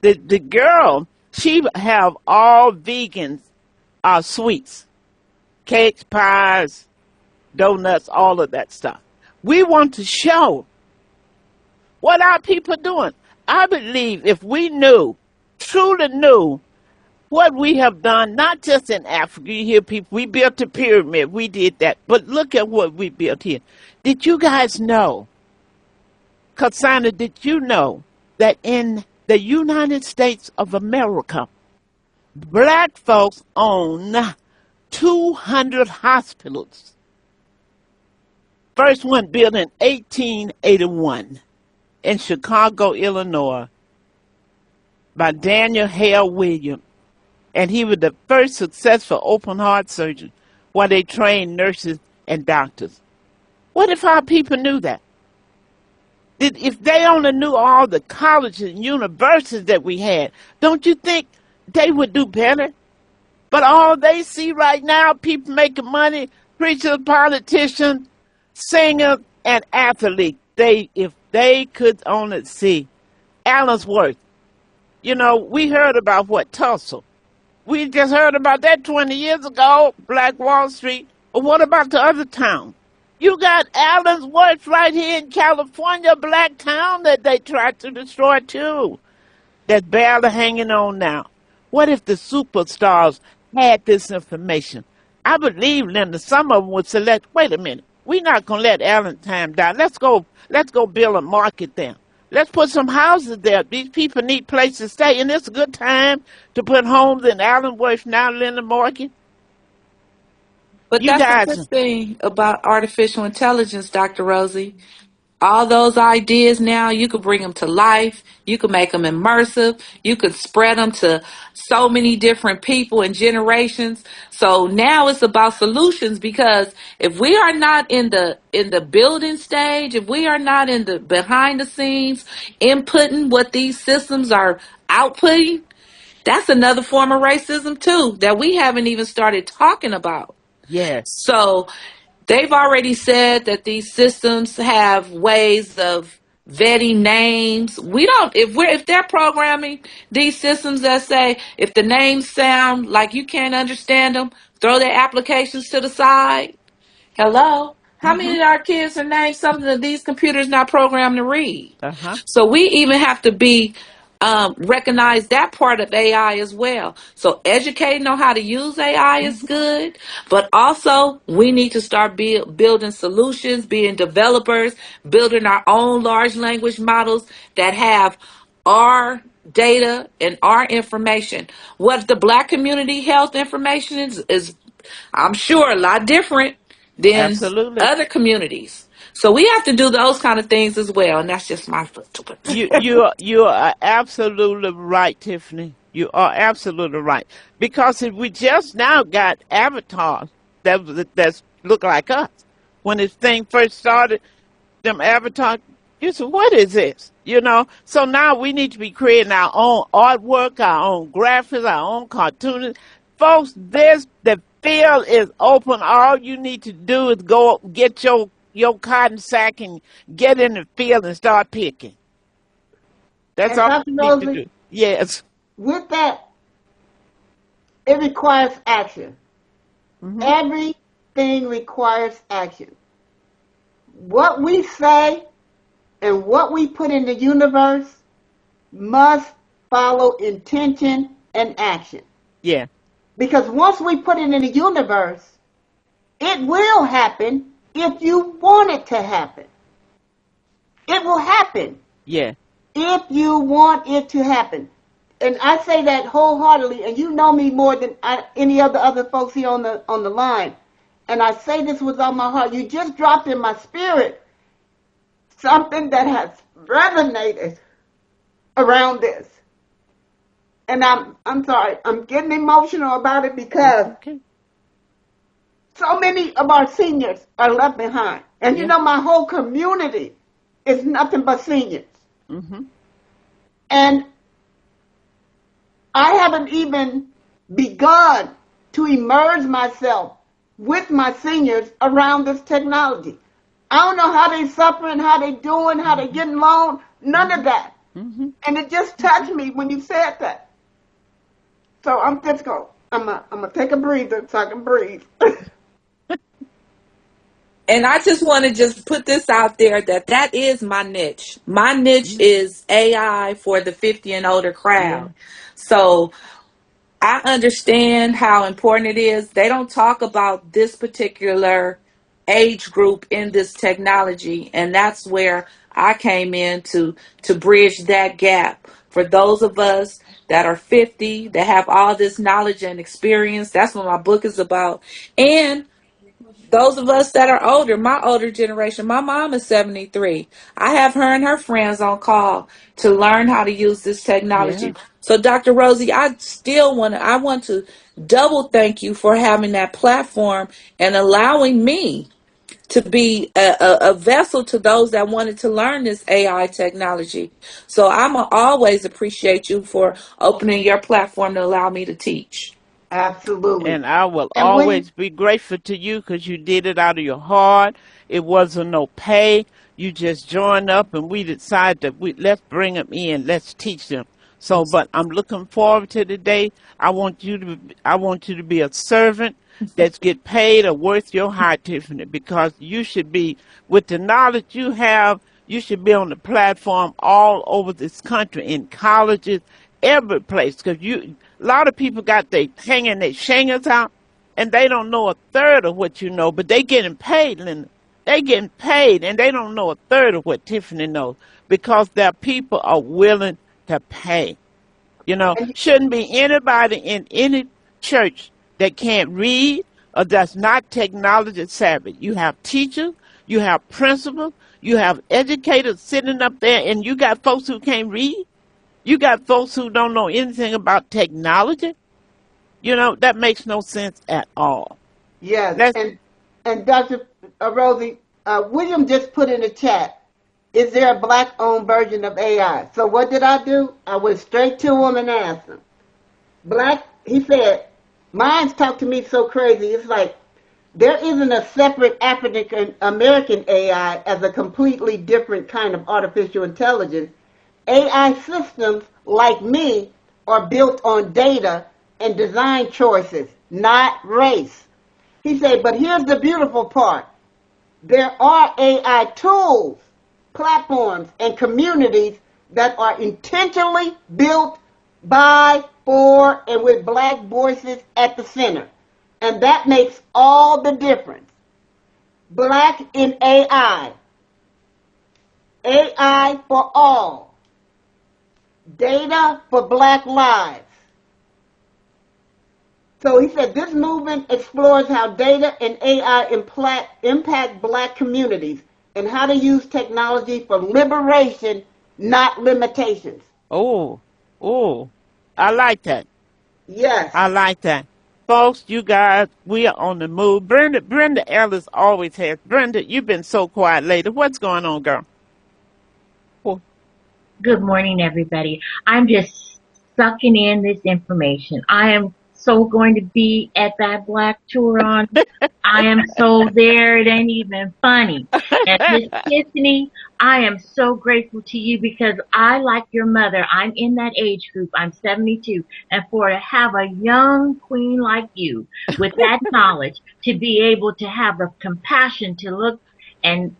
The girl, she have all vegans sweets, cakes, pies, donuts, all of that stuff. We want to show what our people are doing. I believe if we truly knew what we have done, not just in Africa, you hear people, we built a pyramid, we did that, but look at what we built here. Did you guys know, Cassandra, did you know that in the United States of America, black folks own 200 hospitals? First one built in 1881 in Chicago, Illinois, by Daniel Hale Williams. And he was the first successful open heart surgeon while they trained nurses and doctors. What if our people knew that? If they only knew all the colleges and universities that we had, don't you think they would do better? But all they see right now, people making money, preachers, politicians, singers, and athletes, if they could only see Allensworth. We heard about Tulsa. We just heard about that 20 years ago, Black Wall Street. But what about the other town? You got Allensworth right here in California, black town that they tried to destroy too. That's barely hanging on now. What if the superstars had this information? I believe, Linda, some of them would select, wait a minute, we're not going to let Allentown die. Let's go build a market there. Let's put some houses there. These people need places to stay, and it's a good time to put homes in Allenworth now, Linda Morgan. But that's the good thing about artificial intelligence, Dr. Rosie. All those ideas now, you could bring them to life. You could make them immersive. You could spread them to so many different people and generations. So now it's about solutions, because if we are not in the building stage, if we are not in the behind the scenes inputting what these systems are outputting, that's another form of racism too that we haven't even started talking about. Yes. So they've already said that these systems have ways of vetting names. If they're programming these systems that say if the names sound like you can't understand them, throw their applications to the side. Hello? How many of our kids are named something that these computers not programmed to read? So we even have to recognize that part of AI as well. So educating on how to use AI is good, but also we need to start building solutions, being developers, building our own large language models that have our data and our information. What the Black community health information is I'm sure a lot different than other communities. So we have to do those kind of things as well, and that's just my foot. You are absolutely right, Tiffany. You are absolutely right. Because if we just now got avatars that look like us, when this thing first started, them avatars, you said, what is this? So now we need to be creating our own artwork, our own graphics, our own cartoons. Folks, the field is open. All you need to do is go get your cotton sack and get in the field and start picking. That's all you need to do. Yes. With that, it requires action. Every everything requires action. What we say and what we put in the universe must follow intention and action. Yeah. Because once we put it in the universe, it will happen if you want it to happen. It will happen. Yeah. If you want it to happen. And I say that wholeheartedly, and you know me more than any of the other folks here on the line. And I say this with all my heart. You just dropped in my spirit something that has resonated around this. And I'm sorry, I'm getting emotional about it because so many of our seniors are left behind. And you know, my whole community is nothing but seniors. Mm-hmm. And I haven't even begun to immerse myself with my seniors around this technology. I don't know how they suffering, how they doing, how they getting along, none of that. Mm-hmm. And it just touched me when you said that. So I'm just going, I'm gonna take a breather so I can breathe. And I just want to just put this out there that is my niche. My niche is AI for the 50 and older crowd. Yeah. So I understand how important it is. They don't talk about this particular age group in this technology, and that's where I came in to bridge that gap for those of us that are 50 that have all this knowledge and experience. That's what my book is about. And those of us that are older, my older generation, my mom is 73. I have her and her friends on call to learn how to use this technology. Yeah. So Dr. Rosie, I want to double thank you for having that platform and allowing me to be a vessel to those that wanted to learn this AI technology. So I'm always appreciate you for opening your platform to allow me to teach. Absolutely. And I will And when always be grateful to you because you did it out of your heart. It wasn't no pay. You just joined up and we decided that let's bring them in. Let's teach them. So, but I'm looking forward to the day. I want you to be a servant that's get paid or worth your hire, Tiffany, because you should be, with the knowledge you have, you should be on the platform all over this country, in colleges, every place, because a lot of people got they hanging their shingles out, and they don't know a third of what you know, but they getting paid, Linda. They getting paid, and they don't know a third of what Tiffany knows because their people are willing to pay. and Shouldn't be anybody in any church that can't read or that's not technology savvy. You have teachers, you have principals, you have educators sitting up there, and you got folks who can't read. You got folks who don't know anything about technology. That makes no sense at all. yes, Let's, and Dr. Rosie, William just put in the chat, is there a black-owned version of AI? So what did I do? I went straight to him and asked him. He said, mine's talk to me so crazy. It's like, there isn't a separate African American AI as a completely different kind of artificial intelligence. AI systems like me are built on data and design choices, not race. He said, but here's the beautiful part. There are AI tools, platforms, and communities that are intentionally built by, for, and with black voices at the center. And that makes all the difference. Black in AI. AI for all. Data for black lives. So he said this movement explores how data and AI impact black communities and how to use technology for liberation, not limitations. oh, oh, I like that. Yes. I like that. Folks, you guys, we are on the move. Brenda Ellis always has. Brenda, you've been so quiet lately. What's going on, girl? Oh, Good morning, everybody. I'm just sucking in this information. I am so going to be at that Black tour on. I am so there, it ain't even funny. And Miss Tiffany, I am so grateful to you because I, like your mother, I'm in that age group. I'm 72. And to have a young queen like you with that knowledge to be able to have the compassion to look and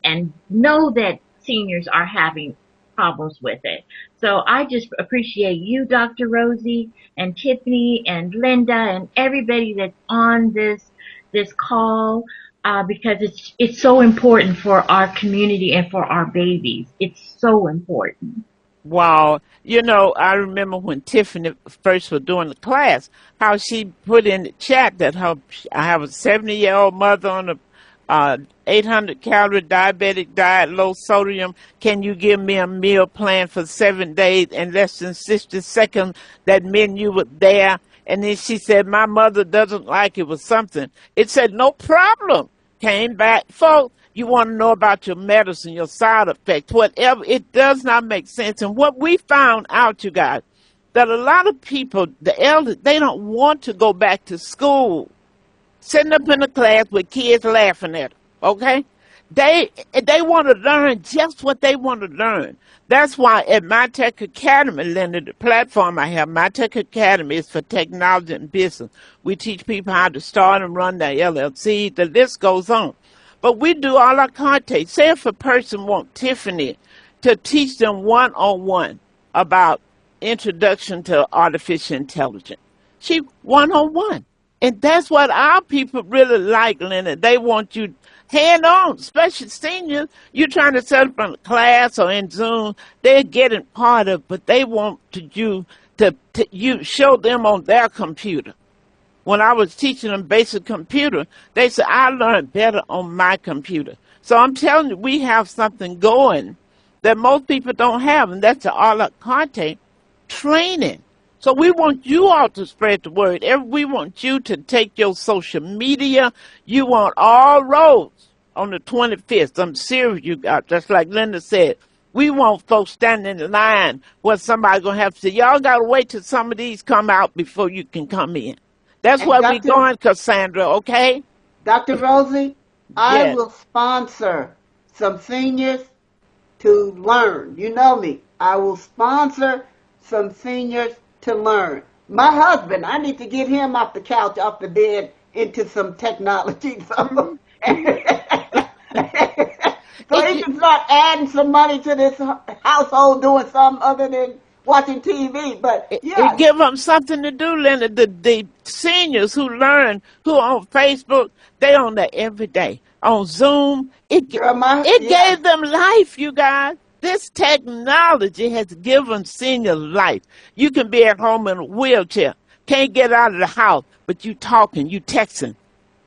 know that seniors are having problems with it. So I just appreciate you, Dr. Rosie, and Tiffany and Linda and everybody that's on this call, because it's so important for our community and for our babies. It's so important. Wow. You know, I remember when Tiffany first was doing the class, how she put in the chat that I have a 70-year-old mother on a 800-calorie diabetic diet, low sodium. Can you give me a meal plan for 7 days in less than 60 seconds? That menu was there. And then she said, my mother doesn't like it was something. It said, no problem. Came back. Folks, you want to know about your medicine, your side effects, whatever. It does not make sense. And what we found out, you guys, that a lot of people, the elders, they don't want to go back to school. Sitting up in the class with kids laughing at them, okay? They want to learn just what they want to learn. That's why at My Tech Academy, Linda, the platform I have, My Tech Academy is for technology and business. We teach people how to start and run their LLC. The list goes on. But we do all our content. Say if a person wants Tiffany to teach them one-on-one about introduction to artificial intelligence. She one-on-one. And that's what our people really like, Leonard. They want you hand-on, especially seniors. You're trying to set up in a class or in Zoom. They're getting part of it, but they want you to show them on their computer. When I was teaching them basic computer, they said, I learned better on my computer. So I'm telling you, we have something going that most people don't have, and that's the all our content training. So we want you all to spread the word. We want you to take your social media. You want all roads on the 25th. I'm serious, you guys. Just like Linda said, we want folks standing in line where somebody's going to have to say, y'all got to wait till some of these come out before you can come in. That's where we're going, Cassandra, okay? Dr. Rosie, I Yes. will sponsor some seniors to learn. You know me. I will sponsor some seniors to learn. My husband, I need to get him off the couch, off the bed, into some technology. So, so he can start adding some money to this household doing something other than watching TV. But yeah. It give them something to do, Linda. The seniors who learn, who are on Facebook, they on there every day. On Zoom, it gave them life, you guys. This technology has given seniors life. You can be at home in a wheelchair, can't get out of the house, but you talking, you texting.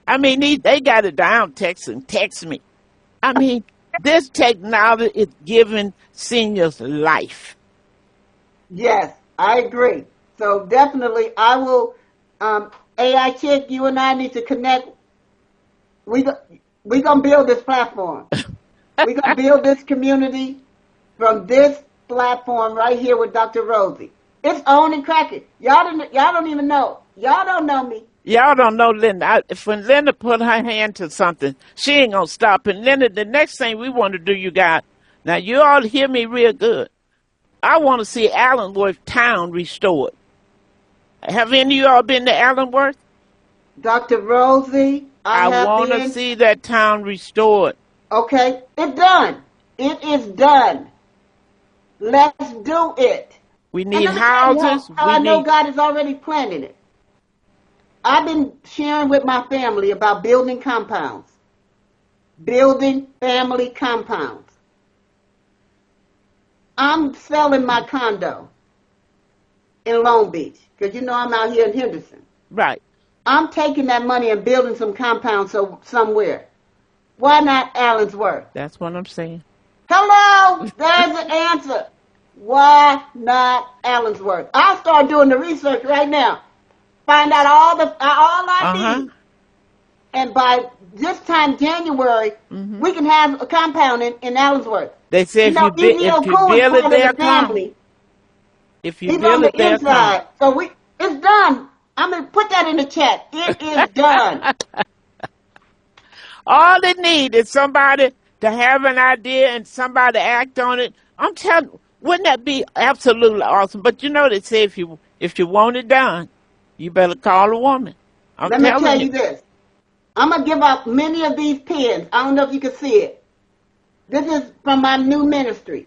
I mean, they got it down, texting, text me. I mean, this technology is giving seniors life. Yes, I agree. So definitely, I will. AI Chick, you and I need to connect. We gonna build this platform. We gonna build this community from this platform right here with Dr. Rosie. It's on and cracking. Y'all don't even know. Y'all don't know me. Y'all don't know Linda. When Linda put her hand to something, she ain't gonna stop. And Linda, the next thing we want to do, you guys. Now you all hear me real good. I want to see Allenworth Town restored. Have any of y'all been to Allenworth? Dr. Rosie, I want to see that town restored. Okay, it's done. It is done. Let's do it. We need houses. I know God is already planning it. I've been sharing with my family about building compounds. Building family compounds. I'm selling my condo in Long Beach because you know I'm out here in Henderson. Right. I'm taking that money and building some compounds somewhere. Why not Allensworth? That's what I'm saying. Hello, there's an answer. Why not Allensworth? I'll start doing the research right now. Find out all I need. And by this time, January, we can have a compound in Allensworth. They say if you build it there, if you build it there, inside. So it's done. I'm going to put that in the chat. It is done. All they need is somebody to to have an idea and somebody act on it. I'm telling you, wouldn't that be absolutely awesome? But you know, they say if you want it done, you better call a woman. I'm Let me tell telling you. you this. I'm going to give out many of these pens. I don't know if you can see it. This is from my new ministry.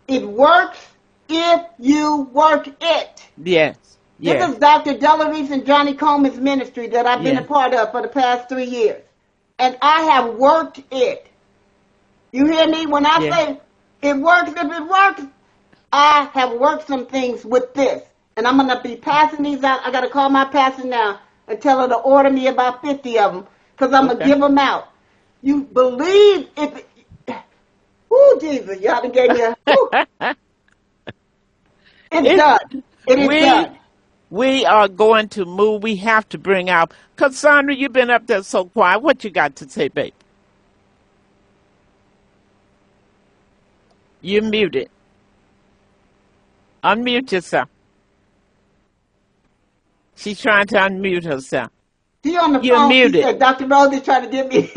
It works if you work it. Yes. This Yes. is Dr. Delarese and Johnny Coleman's ministry that I've been a part of for the past 3 years. And I have worked it. You hear me? When I say it works, if it works, I have worked some things with this. And I'm going to be passing these out. I got to call my pastor now and tell her to order me about 50 of them because I'm going to give them out. You believe if... Whoo, Jesus, y'all done gave me a... It's done. It is done. We are going to move. We have to bring out... Cassandra, you've been up there so quiet. What you got to say, babe? You're muted. Unmute yourself. She's trying to unmute herself. She on the You're phone. muted. She said, Dr. Rosie trying to get me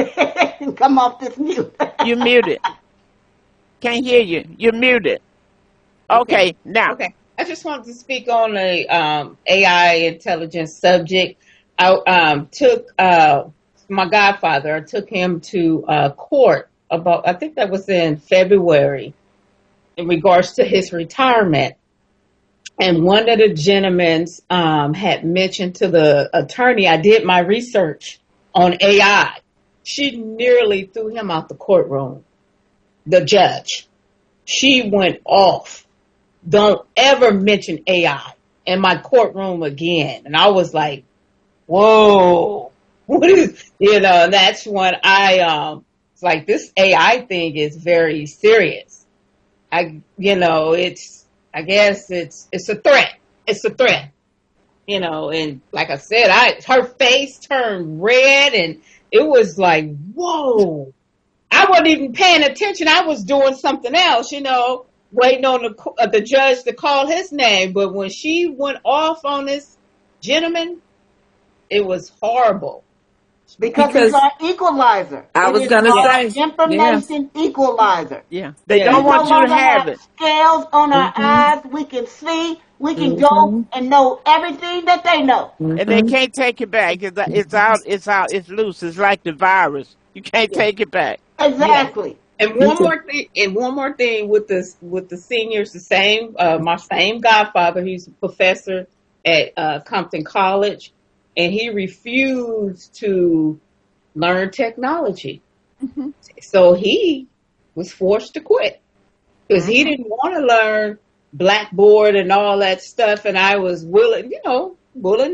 come off this mute. You're muted. Can't hear you. You're muted. Okay, now. Okay. I just wanted to speak on the AI intelligence subject. I took my godfather. I took him to court about, I think that was in February, in regards to his retirement. And one of the gentlemen had mentioned to the attorney, I did my research on AI. She nearly threw him out the courtroom, the judge. She went off. Don't ever mention AI in my courtroom again. And I was like, whoa, what is, that's when it's like this AI thing is very serious. I guess it's a threat. It's a threat, and like I said, her face turned red and it was like, whoa, I wasn't even paying attention. I was doing something else, waiting on the judge to call his name. But when she went off on this gentleman, it was horrible. Because it's our equalizer. I was going to say. Information equalizer. Yeah. They don't want you to have it. Scales on our eyes. We can see. We can go and know everything that they know. And they can't take it back. It's out. It's out. It's loose. It's like the virus. You can't take it back. Exactly. And one more thing with the seniors, my same godfather, he's a professor at Compton College, and he refused to learn technology. Mm-hmm. So he was forced to quit because he didn't want to learn Blackboard and all that stuff. And I was willing to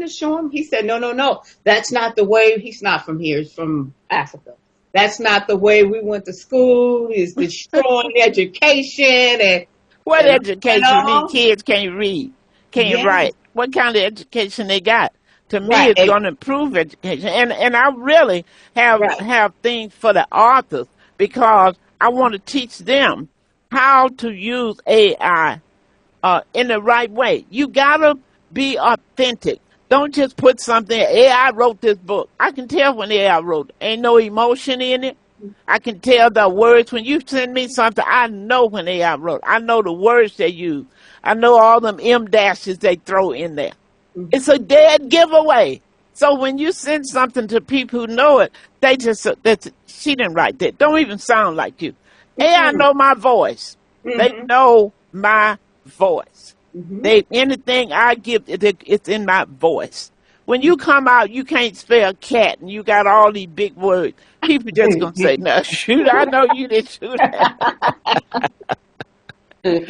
show him. He said, no, that's not the way. He's not from here. He's from Africa. That's not the way we went to school. He's destroying education. And what education? These kids can't read, can't write. What kind of education they got? To me, it's going to improve education. And I really have things for the authors because I want to teach them how to use AI in the right way. You got to be authentic. Don't just put something, AI wrote this book. I can tell when AI wrote it. Ain't no emotion in it. I can tell the words. When you send me something, I know when AI wrote it. I know the words they use. I know all them M dashes they throw in there. It's a dead giveaway. So when you send something to people who know it, they just, she didn't write that. Don't even sound like you. AI know my voice. They know my voice. Anything I give, it's in my voice. When you come out, you can't spell cat, and you got all these big words. People just gonna say, "No, shoot! I know you didn't shoot that." And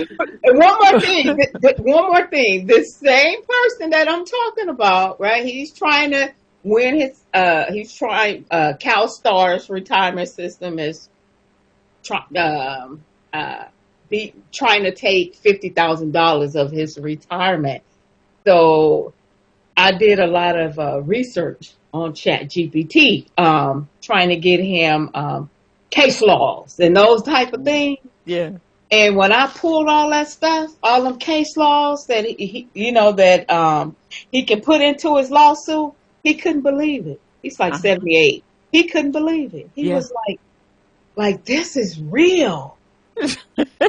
one more thing. This same person that I'm talking about, right? He's trying to win his. CalSTARS retirement system is trying to take $50,000 of his retirement. So I did a lot of research on ChatGPT, trying to get him case laws and those type of things. Yeah. And when I pulled all that stuff, all them case laws that he can put into his lawsuit, he couldn't believe it. He's like 78. He couldn't believe it. He was like, like, this is real.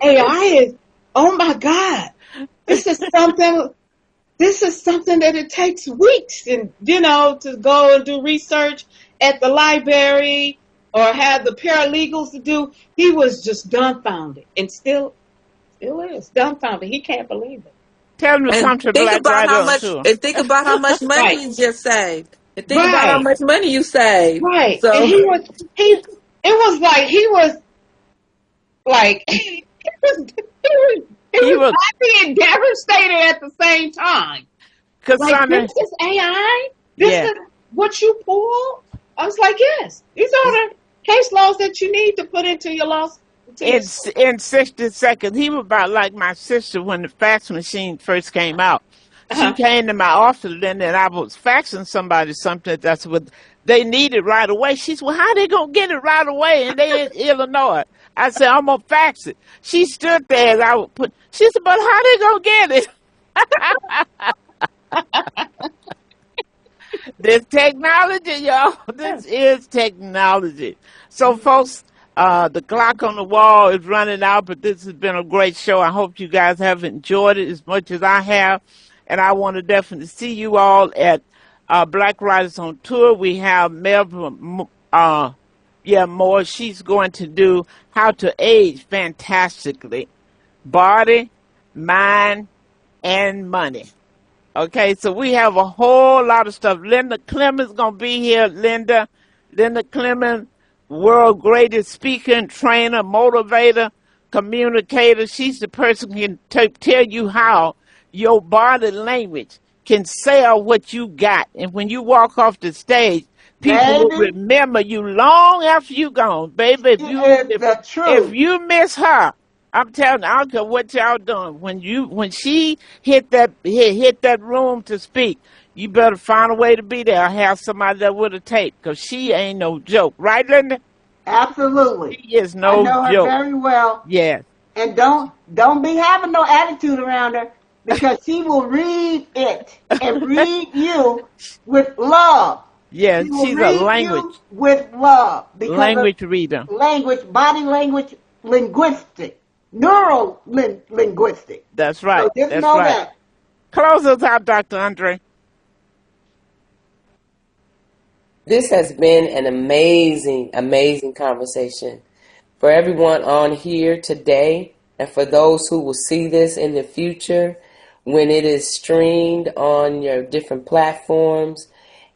AI is, oh my God, this is something. This is something that it takes weeks, and to go and do research at the library or have the paralegals to do. He was just dumbfounded, and still is dumbfounded. He can't believe it. Tell him to come to Black Rider on tour. Think about how much money Right, you just saved. And think about how right, much money you saved. right. And So it was like he was like he was happy and devastated at the same time. Like, this is AI? This is what you pull? I was like, yes. These are the case laws that you need to put into your laws. In 60 seconds. He was about like my sister when the fax machine first came out. She came to my office, and then I was faxing somebody something that's what they needed right away. She said, well, how they going to get it right away? And they in Illinois. I said, I'm going to fax it. She stood there, and she said, but how they going to get it? This technology, y'all. This is technology. So, folks, the clock on the wall is running out, but this has been a great show. I hope you guys have enjoyed it as much as I have. And I want to definitely see you all at Black Riders on Tour. We have Melvin Moore. She's going to do How to Age Fantastically. Body, mind, and money. Okay, so we have a whole lot of stuff. Linda Clemens going to be here. Linda Clemens, world greatest speaker and trainer, motivator, communicator. She's the person who can tell you how your body language can sell what you got. And when you walk off the stage, people will remember you long after you gone. Baby, if you miss her, I'm telling you, I don't care what y'all doing. When she hit that room to speak, you better find a way to be there. Have somebody that with a tape, because she ain't no joke, right, Linda? Absolutely. She is no joke. I know her very well. Yes. And don't be having no attitude around her, because she will read it and read you with love. Yes, she's a language with love. Language reader. Body language, linguistic. Neuro-linguistic. That's right. So just know that. Close us out, Dr. Andre. This has been an amazing, amazing conversation. For everyone on here today, and for those who will see this in the future, when it is streamed on your different platforms,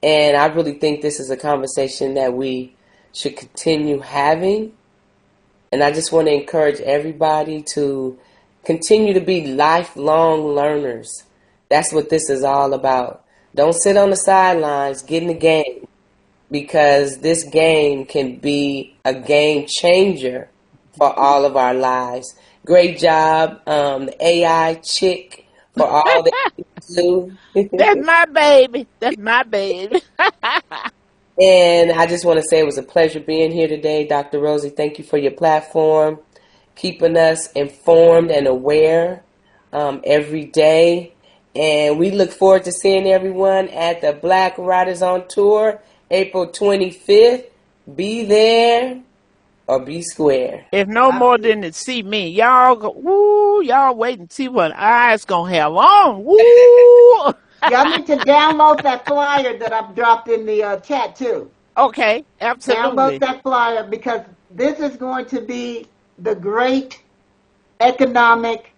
and I really think this is a conversation that we should continue having. And I just want to encourage everybody to continue to be lifelong learners. That's what this is all about. Don't sit on the sidelines, get in the game, because this game can be a game changer for all of our lives. Great job, the AI chick, for all that you do. That's my baby. That's my baby. And I just want to say it was a pleasure being here today. Dr. Rosie, thank you for your platform, keeping us informed and aware every day. And we look forward to seeing everyone at the Black Riders on Tour, April 25th. Be there or be square. If no more than to see me, y'all wait and see what eyes gonna have on. Woo! Y'all need to download that flyer that I've dropped in the chat too. Okay, absolutely. Download that flyer, because this is going to be the great economic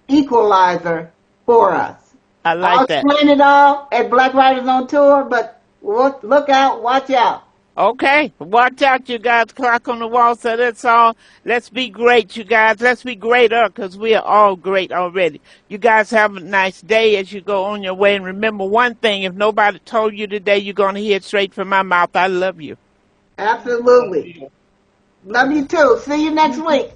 equalizer for us. I like that. I'll explain it all at Black Riders on Tour, but look out, watch out. Okay, watch out, you guys. Clock on the wall, so that's all. Let's be great, you guys. Let's be greater, because we are all great already. You guys have a nice day as you go on your way. And remember one thing, if nobody told you today, you're going to hear it straight from my mouth. I love you. Absolutely. Love you too. See you next week.